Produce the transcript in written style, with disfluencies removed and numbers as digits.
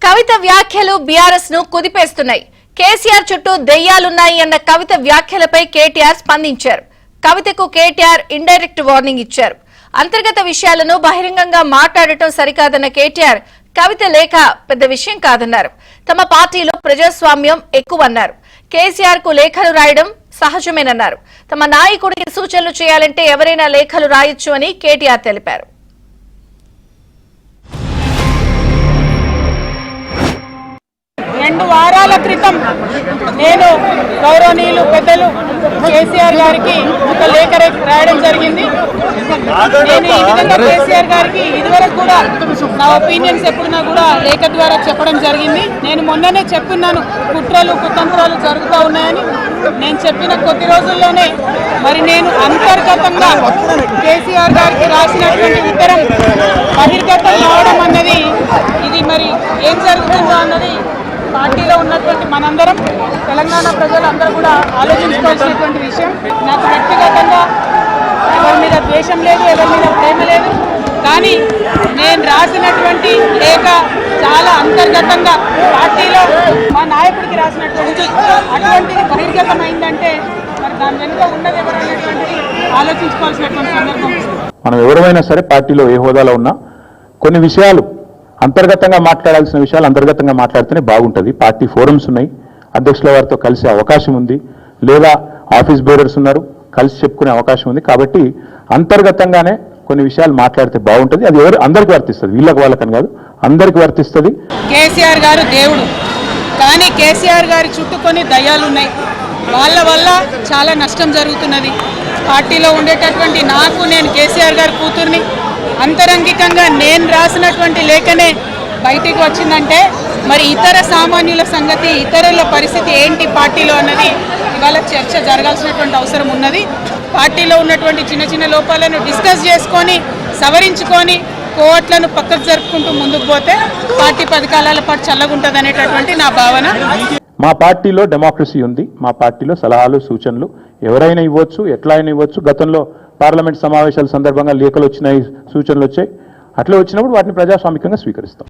కవిత వ్యాఖ్యలు బీఆర్ఎస్ ను కుదిపేస్తున్నాయి. కేసీఆర్ చుట్టూ దెయ్యాలున్నాయి అన్న కవిత వ్యాఖ్యలపై కేటీఆర్ స్పందించారు. కవితకు కేటీఆర్ ఇండైరెక్ట్ వార్నింగ్ ఇచ్చారు. అంతర్గత విషయాలను బహిరంగంగా మాట్లాడటం సరికాదన్న కేటీఆర్ కవిత లేఖ పెద్ద విషయం కాదన్నారు. తమ పార్టీలో ప్రజాస్వామ్యం ఎక్కువన్నారు. కేసీఆర్ కు లేఖలు రాయడం సహజమేనన్నారు. తమ నాయకుడికి సూచనలు చేయాలంటే ఎవరైనా లేఖలు రాయొచ్చు అని కేటీఆర్ తెలిపారు. 2 వారాల క్రితం నేను గౌరవనీయులు పెద్దలు కేసీఆర్ గారికి ఒక లేఖ రాయడం జరిగింది. నేను ఈ విధంగా కేసీఆర్ గారికి ఇదివరకు కూడా నా ఒపీనియన్స్ ఎప్పుడున్నా కూడా లేఖ ద్వారా చెప్పడం జరిగింది. నేను మొన్ననే చెప్పున్నాను, కుట్రలు కుతంత్రాలు జరుగుతూ ఉన్నాయని. నేను చెప్పిన కొద్ది రోజుల్లోనే మరి నేను అంతర్గతంగా కేసీఆర్ గారికి రాసినటువంటి ఉత్తరం బహిర్గతం కావడం అన్నది ఇది మరి ఏం జరుగుతుందో అన్నది పార్టీలో ఉన్నటువంటి మనందరం తెలంగాణ ప్రజలందరూ కూడా ఆలోచించుకోవాల్సినటువంటి విషయం. నాకు వ్యక్తిగతంగా ఎవరి మీద ద్వేషం లేదు, ఎవరి మీద ప్రేమ లేదు. కానీ నేను రాసినటువంటి లేఖ చాలా అంతర్గతంగా పార్టీలో మా నాయకుడికి రాసినటువంటి అటువంటిది బహిర్గతమైందంటే మరి దాని వెనుక ఉన్నది ఎవరనేటువంటిది ఆలోచించుకోవాల్సినటువంటి సందర్భం. మనం ఎవరైనా సరే పార్టీలో ఏ హోదాలో ఉన్నా కొన్ని విషయాలు అంతర్గతంగా మాట్లాడాల్సిన విషయాలు అంతర్గతంగా మాట్లాడితేనే బాగుంటుంది. పార్టీ ఫోరమ్స్ ఉన్నాయి, అధ్యక్షుల వారితో కలిసే అవకాశం ఉంది, లేదా ఆఫీస్ బేరర్స్ ఉన్నారు, కలిసి చెప్పుకునే అవకాశం ఉంది. కాబట్టి అంతర్గతంగానే కొన్ని విషయాలు మాట్లాడితే బాగుంటుంది. అది అందరికీ వర్తిస్తుంది, వీళ్ళకి వాళ్ళకని కాదు, అందరికీ వర్తిస్తుంది. కేసీఆర్ గారు దేవుడు, కానీ కేసీఆర్ గారి చుట్టూ కొన్ని దయ్యాలు ఉన్నాయి. వాళ్ళ వల్ల చాలా నష్టం జరుగుతున్నది. పార్టీలో ఉండేటటువంటి నాకు, నేను కేసీఆర్ గారి కూతుర్ని, అంతరంగికంగా నేను రాసినటువంటి లేఖనే బయటికి వచ్చిందంటే మరి ఇతర సామాన్యుల సంగతి, ఇతరుల పరిస్థితి ఏంటి పార్టీలో అన్నది ఇవాళ చర్చ జరగాల్సినటువంటి అవసరం ఉన్నది. పార్టీలో ఉన్నటువంటి చిన్న చిన్న లోపాలను డిస్కస్ చేసుకొని సవరించుకొని కోట్లను పక్కకు జరుపుకుంటూ ముందుకు పోతే పార్టీ 10 కాలాల పాటు చల్లగుంటుంది అనేటటువంటి నా భావన. మా పార్టీలో డెమోక్రసీ ఉంది. మా పార్టీలో సలహాలు సూచనలు ఎవరైనా ఇవ్వచ్చు, ఎట్లా అయినా ఇవ్వచ్చు. గతంలో పార్లమెంట్ సమావేశాల సందర్భంగా లేఖలు వచ్చినాయి, సూచనలు వచ్చాయి. అట్లా వచ్చినప్పుడు వాటిని ప్రజాస్వామికంగా స్వీకరిస్తాం.